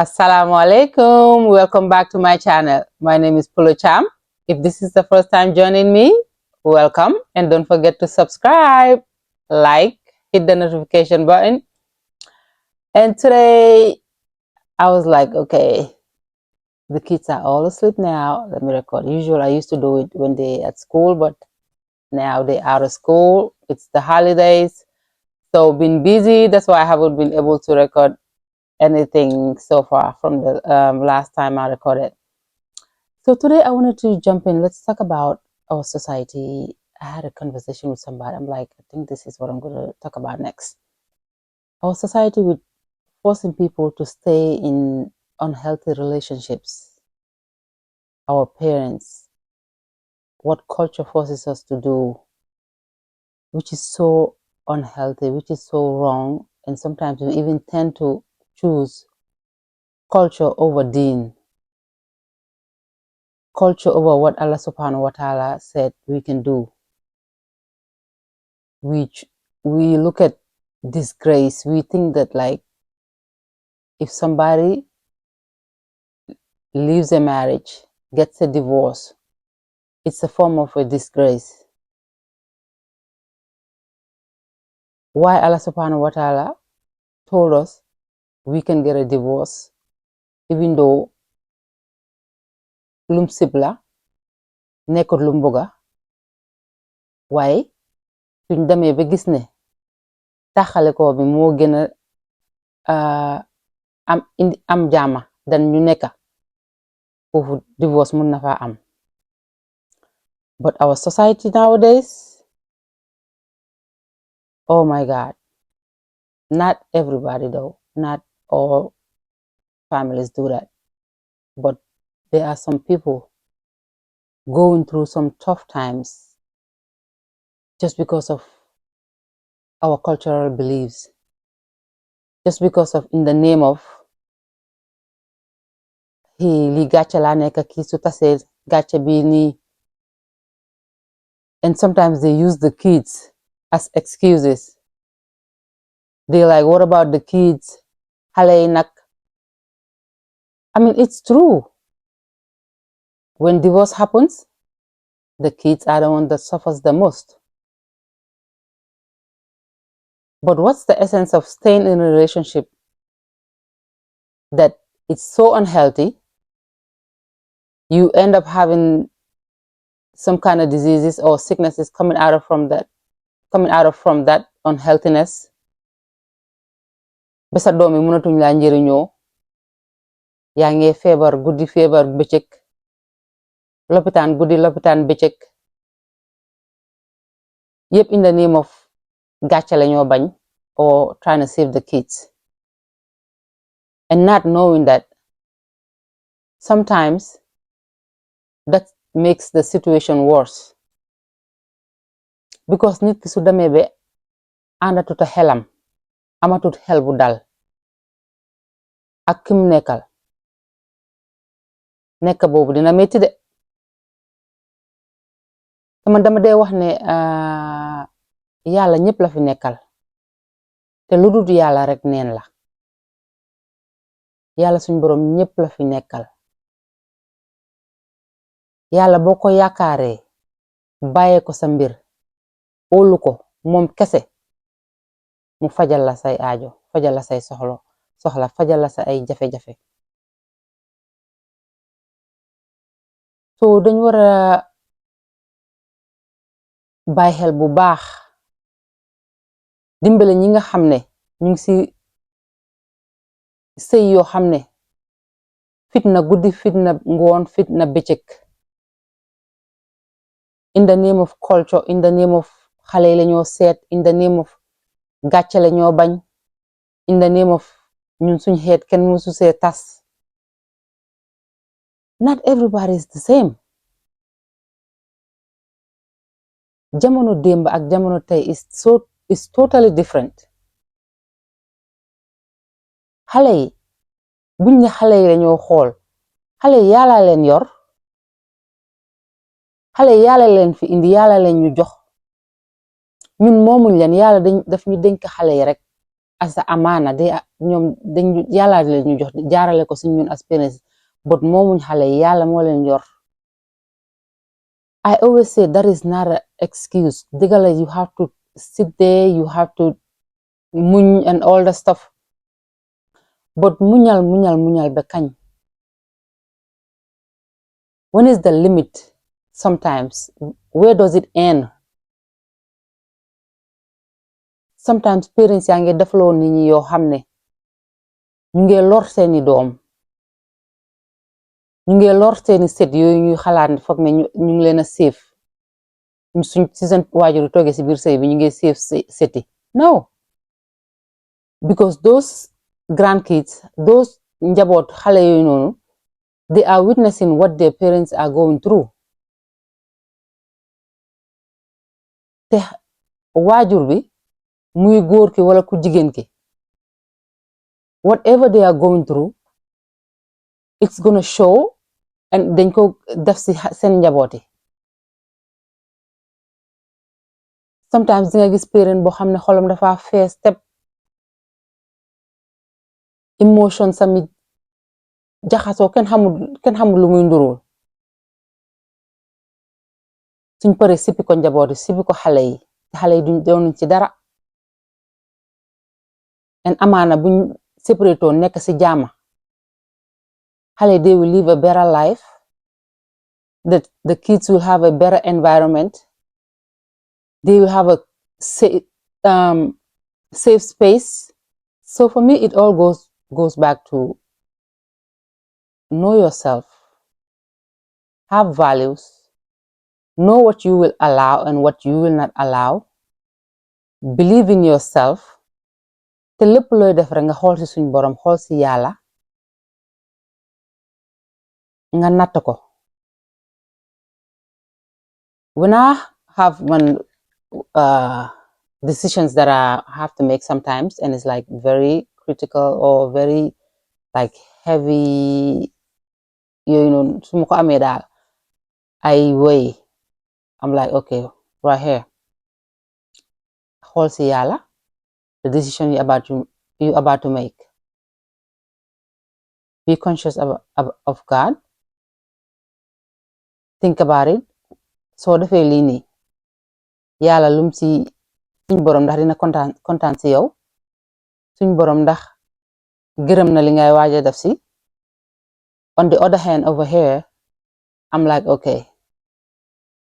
Assalamu alaikum. Welcome back to my channel. My name is Pulo Cham. If this is the first time joining me, welcome, and don't forget to subscribe, like, hit the notification button. And today I was like, okay, the kids are all asleep now. Let me record. Usually I used to do it when they at school, but now they out of school. It's the holidays. So been busy. That's why I haven't been able to record anything so far from the last time I recorded. So today I wanted to jump in. Let's talk about our society. I had a conversation with somebody. I'm like, I think this is what I'm going to talk about next. Our society with forcing people to stay in unhealthy relationships. Our parents, what culture forces us to do, which is so unhealthy, which is so wrong. And sometimes we even tend to choose culture over Deen. Culture over what Allah SWT said we can do. We look at disgrace. We think that like if somebody leaves a marriage, gets a divorce, it's a form of a disgrace. Why Allah SWT told us we can get a divorce even though lum sibla nekkul lum bëgga waaye suñ demee ba gis ne taxale ko bi moo gën a am jaama dan ñu nekka foofu divorce mun na fa am. But our society nowadays, oh my God, not everybody though, not all families do that, but there are some people going through some tough times just because of our cultural beliefs, just because of in the name of li gàcce la nekk ki su tasee gàcce bi nii. And sometimes they use the kids as excuses. They're like, what about the kids? Xale yi nag. I mean, it's true. When divorce happens, the kids are the one that suffers the most. But what's the essence of staying in a relationship that it's so unhealthy? You end up having some kind of diseases or sicknesses coming out of from that unhealthiness. Besa doom yi mënatuñ laa njëriñoo yaa ngi feebar guddi feebar bëccëg lopitaan guddi lopitaan bëccëg yépp in the name of gàcce la ñoo bañ or trying to save the kids, and not knowing that sometimes that makes the situation worse, because nit ki su demee ba àndatut a xelam amatut xel bu dal ak kim nekkal nekk boobu dina metti de. man dama dee wax ne yàlla ñëpp la fi nekkal te lu dul yàlla rek neen la. yàlla suñ boroom ñëpp la fi nekkal. yàlla boo ko yaakaaree bàyyee ko sa mbir óolu ko moom kese mu fajal la say aajo fajal la say soxla fajal la sa ay jafe-jafe. so dañ war a bàyyi xel bu baax dimbale ñi nga xam ne ñu ngi ci sëy yoo xam ne fitna guddi fitna ngoon fitna bëccëg in the name of culture, in the name of xale yi la ñoo seet, in the name of gàcce la ñoo bañ, in the name of ñun suñ xeet kenn musu see tas. Not everybody is the same. jamono démb ak jamono tey is totally different. xale yi buñ ne xale yi lañoo xool xale yi yàlla leen yor, xale yi yàlla leen fi indi yàlla leen ñu jox ñun moomuñ leen yàlla daf ñu dénk xale yi rek as a amaana ñoom dañu yàlla leen ñu jox jaarale ko si ñun as parents but moomuñ xale yi yàlla moo leen yor. I always say that is not an excuse. Digala, you have to sit there, you have to muñ and all the stuff. But muñal ba kañ. When is the limit? Sometimes, where does it end? Sometimes parents yaa ngi defloo nit ñi yoo xam ne ñu ngi lor seeni doom. ñu ngi lor seeni set yooyu ñuy xalaat ne foog ne ñu ngi leen a safe. suñ si seen waajur toogee si biir sëy bi ñu ngi safe seti. No. Because those grandkids, those njaboot xale yooyu noonu, they are witnessing what their parents are going through. te waajur bi muy góor ki wala ku jigéen ki, whatever they are going through, it's gonna show and dañ ko def si seen njabooti. Sometimes di nga gis parent boo xam ne xolam dafa fees step emotion sami jaxasoo kenn xamul lu muy ndurool. suñ paree sipi ko njabooti sipi ko xale yi duñ doonuñ ci dara. en amaana buñ séparétoo nekk ci jaama xale they will live a better life, the kids will have a better environment, they will have a safe space. So for me it all goes back to know yourself, have values, know what you will allow and what you will not allow, believe in yourself. te lépp looy def rek nga xool ci suñ borom xool ci yàlla nga natt ko. When I have decisions that I have to make sometimes and it's like very critical or very like heavy, su ma ko amee daal I weigh, I'm like okay right here, xool ci yàlla, the decision you about to make, be conscious of God, think about it. soo defee lii nii yàlla lum ci suñ borom ndax dina kontaan ci yow, suñ borom ndax gërëm na li ngay waaja def ci. On the other hand over here I'm like okay,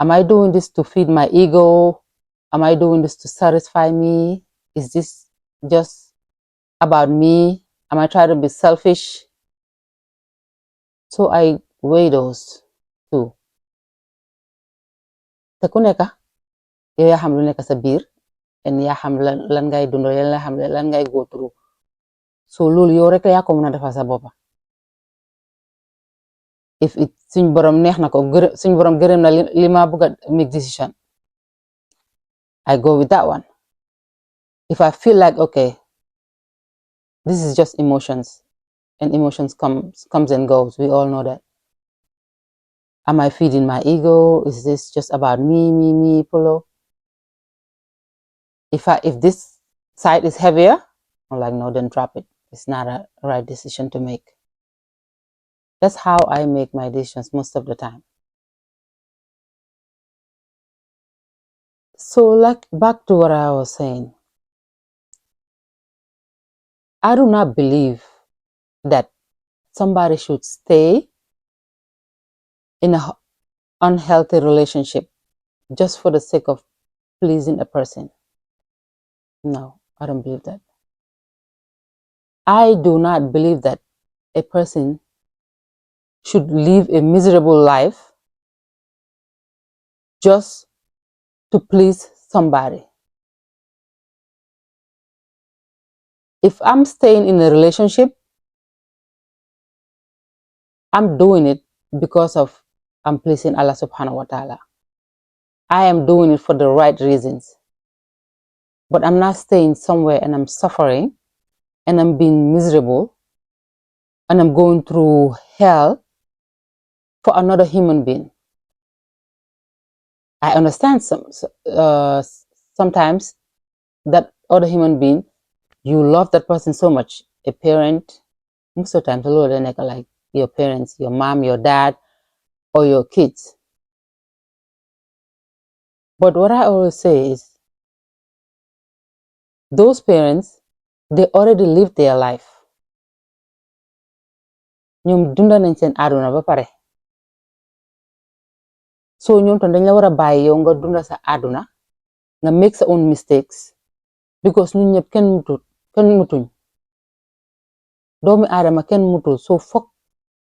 am I doing this to feed my ego? Am I doing this to satisfy me? Is this just about me? Am I trying to be selfish? So I weigh those two. te ku nekk yow yaa xam lu nekk sa biir en yaa xam lan ngay dund yaa xam lan ngay go through. So loolu yow rek yaa ko mën a defal sa boppa. if it suñ borom neex na ko suñ borom gërëm na li ma bëgg a make decision, I go with that one. If I feel like okay, this is just emotions and emotions comes and goes, we all know that. Am I feeding my ego? Is this just about me, Polo? If this side is heavier, I'm like, no, then drop it. It's not a right decision to make. That's how I make my decisions most of the time. So like back to what I was saying, I do not believe that somebody should stay in an unhealthy relationship just for the sake of pleasing a person. No, I don't believe that. I do not believe that a person should live a miserable life just to please somebody. If I'm staying in a relationship, I'm doing it because of I'm pleasing Allah subhanahu wa ta'ala. I am doing it for the right reasons. But I'm not staying somewhere and I'm suffering and I'm being miserable and I'm going through hell for another human being. I understand sometimes that other human being you love that person so much. A parent, most of the time, like your parents, your mom, your dad, or your kids. But what I always say is, those parents, they already lived their life. ñoom dunda nañ seen àdduna ba pare. So ñoom tam dañ la war a bàyyi yow nga dunda sa àdduna, nga make sa own mistakes, because ñun ñëpp kenn mutuñ. Doomi aadama kenn mutul, so foog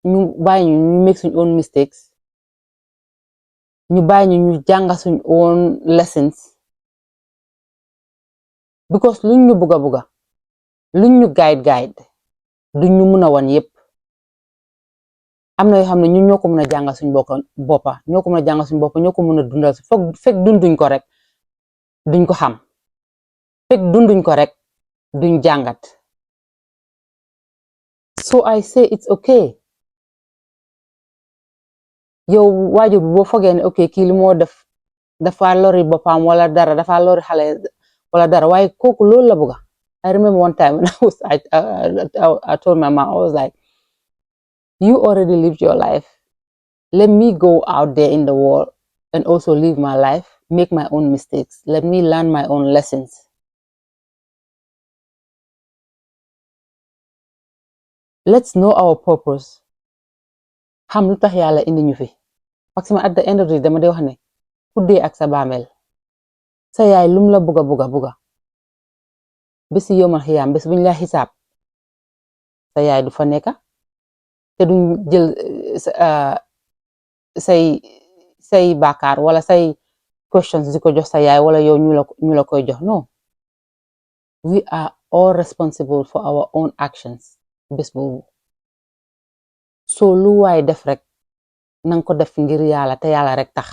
ñu bàyyi ñu make suñ own mistakes, ñu bàyyi ñu jànga suñ own lessons, because luñ ñu buga luñ ñu guide duñ ñu mun a wan yépp. am na yoo xam ne ñun ñoo ko mën a jàngal suñ boppa ñoo ko mën a jàngal suñ boppa ñoo ko mën a dundal fekk dunduñ ko rek duñ ko xam, fekk dunduñ ko rek duñ jàngat. So I say it's okay. yow waajur bi boo fogee ne ok kii li moo def dafa lori boppam wala dara, dafa lori xale wala dara, waaye kooku loolu la bëgga. I remember one time when I told my mom, I was like, you already lived your life. Let me go out there in the world and also live my life, make my own mistakes. Let me learn my own lessons. Let's know our purpose. xam lu tax yàlla indi ñu fi. parce que at the end of the day dama dee wax ne ku dee ak sa bàmmeel, sa yaay lum la buga bési yomal xiyaam bés buñ la xisaab sa yaay du fa nekka te duñ jël say bàkkaar wala say questions di ko jox sa yaay wala yow ñu la koy jox. No, we are all responsible for our own actions bés boobu. so lu waay def rek nang ko def ngir yàlla te yàlla rek tax.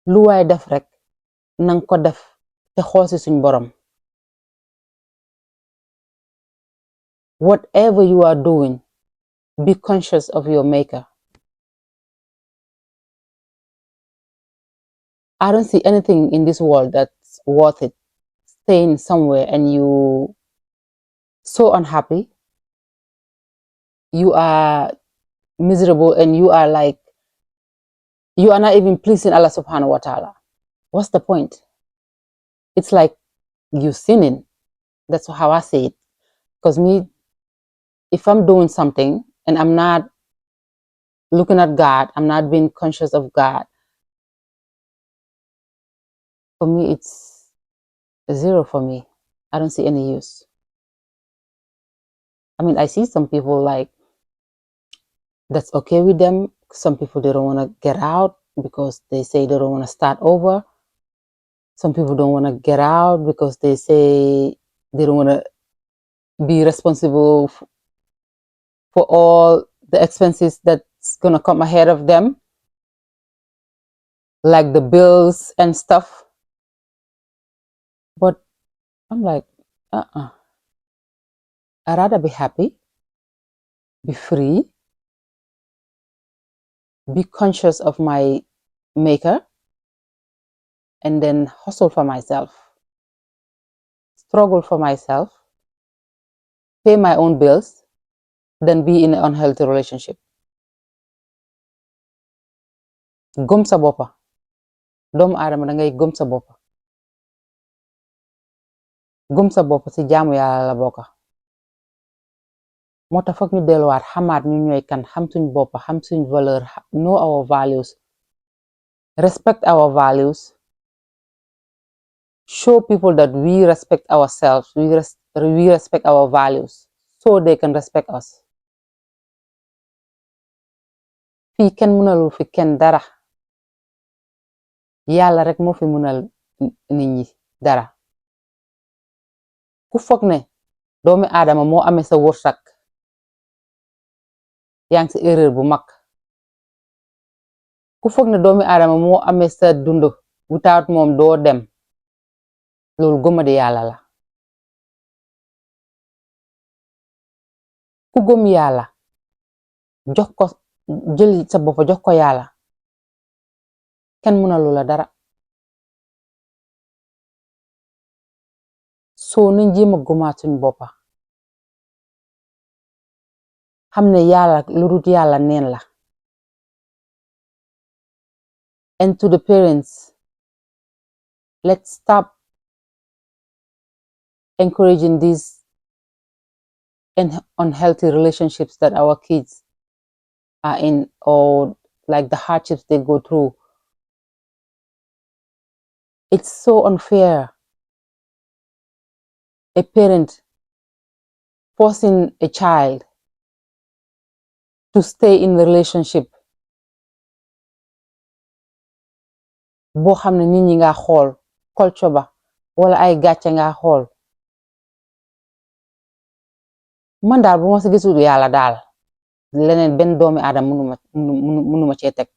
lu waay def rek nang ko def te xool si suñ borom. Whatever you are doing, be conscious of your maker. I don't see anything in this world that's worth it. Staying somewhere and you so unhappy, you are miserable, and you are not even pleasing Allah subhanahu wa ta'ala. What's the point? It's like you sinning. That's how I say it. Because me, if I'm doing something and I'm not looking at God, I'm not being conscious of God, for me, it's a zero for me. I don't see any use. I mean, I see some people like, that's okay with them. Some people, they don't want to get out because they say they don't want to start over. Some people don't want to get out because they say they don't want to be responsible for all the expenses that's going to come ahead of them, like the bills and stuff. But I'm like, I'd rather be happy, be free, be conscious of my maker, and then hustle for myself, struggle for myself, pay my own bills, than be in an unhealthy relationship. Gëm sa boppa. Doomu aadama da ngay gëm sa boppa. Gëm sa boppa ci jaamu yàlla la bokka. moo tax foog ñu delluwaat xamaat ñu ñooy kan, xam suñ boppa, xam suñ valeur, know our values, respect our values, show people that we respect ourselves, we respect our values, so they can respect us. fii kenn mënalul fi kenn dara. yàlla rek moo fi mënal nit ñi dara. ku foog ne doomi aadama moo amee sa wërsëg, yaa ngi ci erreur bu mag. ku foog ne doomi aadama moo amee sa dund without moom doo dem, loolu gëmadi yàlla la. ku gëm yàlla jox ko, jël sa bopp jox ko yàlla, kenn mënalu la dara. so nañ jéem a gëmaat suñ boppa xam ne yàlla lu dul yàlla neen la. And to the parents, let's stop encouraging these unhealthy relationships that our kids are in, or like the hardships they go through. It's so unfair. A parent forcing a child to stay in the relationship boo xam ne nit ñi nga xool culture ba wala ay gàcce nga xool man daal bu ma si gisul yàlla daal leneen benn doomi aadama mënuma cee teg.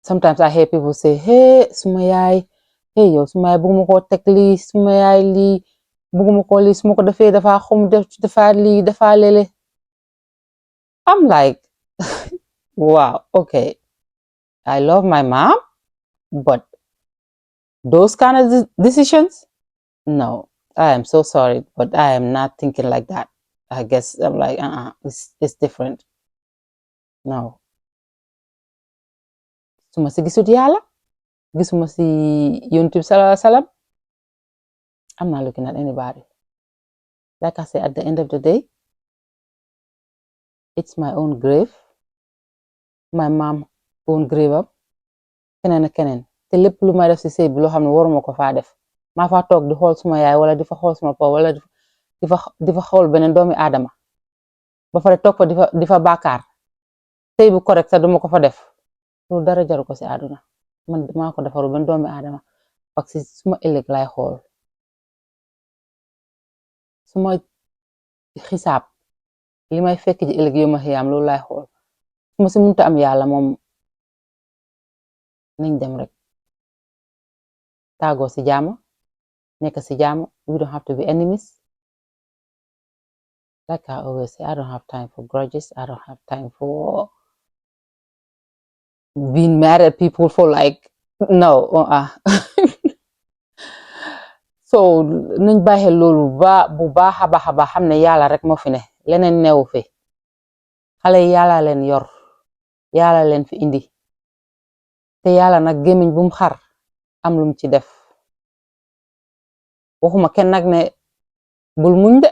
Sometimes I hear people say, hey suma yaay, hey yow suma yaay bëgguma koo teg lii, suma yaay lii bëgguma ko lii, suma ko defee dafa xum dafa lii dafa lele. I'm like wow, okay, I love my mom, but those kind of decisions, no, I am so sorry, but I am not thinking like that. I guess I'm like it's different. No, suma si gisut yàlla gisuma si yonent bi sallallahu alayhi wa sallam, I'm not looking at anybody. Like I say, at the end of the day, it's my own grave, my mom own grave up, keneen ak keneen te lépp lu may def si sëy bi loo xam ne waruma ko faa def maa faa toog di xool suma yaay wala di fa xool suma pa wala di fa xool beneen doomi aadama ba pare toog fa di fa bàkkaar sëy bu correct sax duma ko fa def loolu dara jaru ko si àdduna. Man maa ko defaru benn doomi aadama parce que suma ëllëg lay xool suma xisaab li may fekk ji ëllëg yow ma xiyaam loolu lay xool suma si munta am yàlla moom nañ dem rek tàggoo si jàmm nekk si jàmm. We don't have to be enemies. Like I always say, I don't have time for grudges. I don't have time for being mad at people for like no so nañ bàyyi loolu bu baax a baax xam ne yàlla rek moo fi ne leneen neewu fi. xale yi yàlla leen yor yàlla leen fi indi te yàlla nag gémmiñ bu mu xar am lum ci def. waxuma kenn nag ne bul muñ de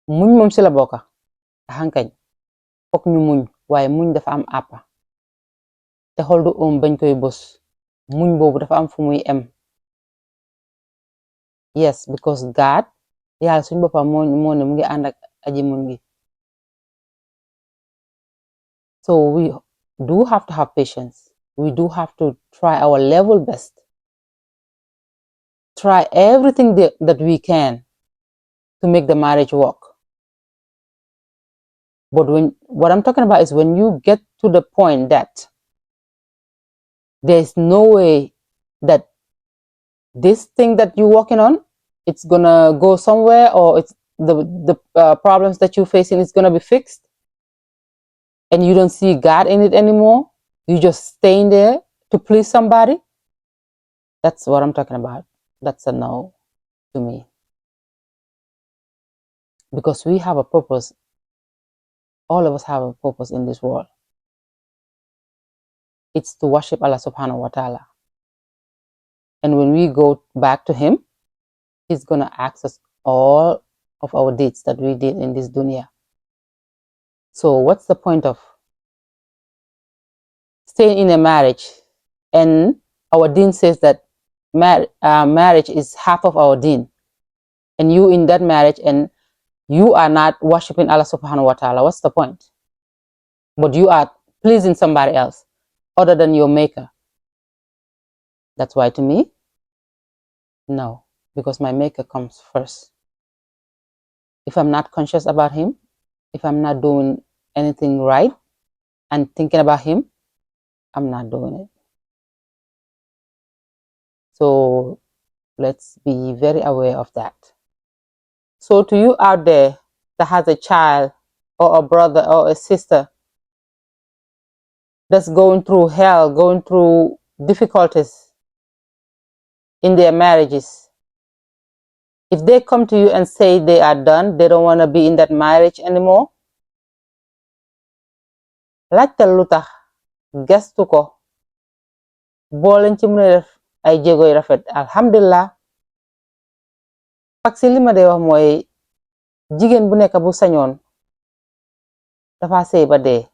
muñ moom si la bokka xankañ fokk ñu muñ waaye muñ dafa am àppa te xol du bañ koy bës muñ boobu dafa am fu muy em. Yes, because God yàlla suñ boppam moo ne mu ngi ànd ak aji muñ gi. So we do have to have patience. We do have to try our level best. Try everything that we can to make the marriage work. But what I'm talking about is when you get to the point that there's no way that this thing that you're working on, it's gonna go somewhere, or it's the problems that you're facing is gonna be fixed, and you don't see God in it anymore. You just staying there to please somebody. That's what I'm talking about. That's a no to me. Because we have a purpose. All of us have a purpose in this world. It's to worship Allah subhanahu wa ta'ala. And when we go back to Him, He's going to ask us all of our deeds that we did in this dunya. So what's the point of staying in a marriage? And our Deen says that marriage is half of our Deen. And you in that marriage and you are not worshiping Allah subhanahu wa ta'ala. What's the point? But you are pleasing somebody else other than your maker. That's why to me, no, because my maker comes first. If I'm not conscious about him, if I'm not doing anything right and thinking about him, I'm not doing it. So let's be very aware of that. So to you out there that has a child or a brother or a sister that's going through hell, going through difficulties in their marriages, if they come to you and say they are done, they don't want to be in that marriage anymore, laajtal lu tax, gestu ko, boo leen ci mën a def ay jéego yu rafet alhamdulillah. parce que li ma dee wax mooy jigéen bu nekk bu sañoon dafa sëy ba dee,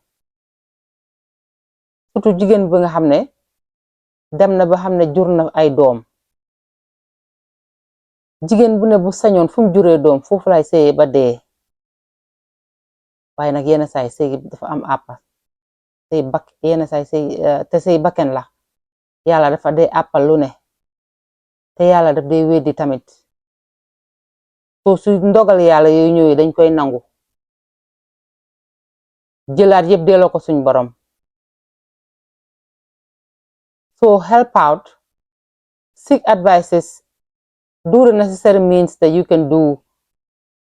surtout jigéen bi nga xam ne dem na ba xam ne jur na ay doom. jigéen bu ne bu sañoon fu mu juree doom foofu lay sëyee ba dee, waaye nag yenn saay sëy dafa am àppa sëy yenn saay sëy te sëy bakken la, yàlla dafa dee àppal lu ne, te yàlla daf dee weddi tamit. soo su ndogal yàlla yooyu ñëwee dañ koy nangu jëlaat yëpp delloo ko suñ borom. so help out, seek advices, do the necessary means that you can do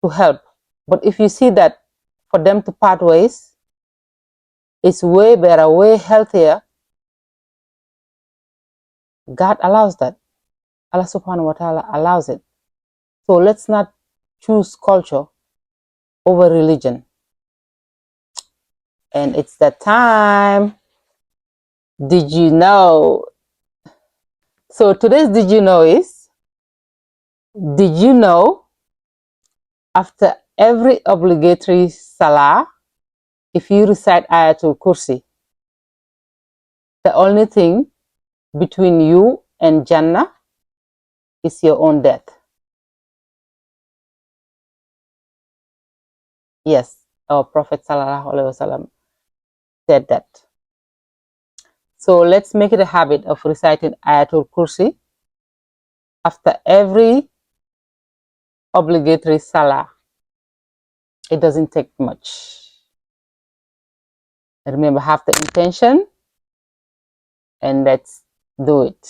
to help. But if you see that for them to part ways, it's way better, way healthier. God allows that. Allah SWT allows it. So let's not choose culture over religion. And it's that time. Did you know? So today's did you know is, did you know after every obligatory salah, if you recite Ayatul Kursi, the only thing between you and Jannah is your own death. Yes, our Prophet ﷺ said that. So let's make it a habit of reciting Ayatul Kursi after every obligatory salah. It doesn't take much. Remember, have the intention and let's do it.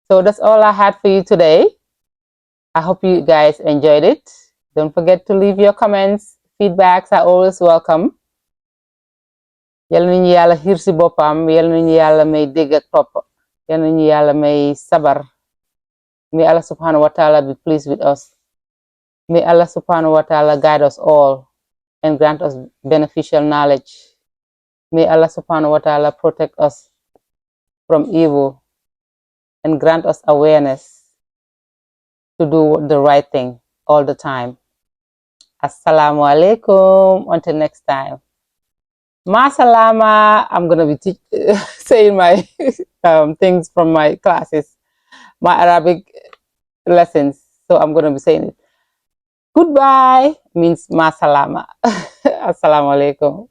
So that's all I had for you today. I hope you guys enjoyed it. Don't forget to leave your comments. Feedbacks are always welcome. Yal nañu yàlla xiir si boppam, yal nañu yàlla may dégg ak topp, yal nañu yàlla may sabar. May Allah SWT be pleased with us. May Allah SWT guide us all and grant us beneficial knowledge. May Allah SWT protect us from evil and grant us awareness to do the right thing all the time. Assalamu alaikum. Until next time. Masalama. I'm going to be saying my things from my classes, my Arabic lessons. So I'm going to be saying it. Goodbye means masalama. Assalamu alaikum.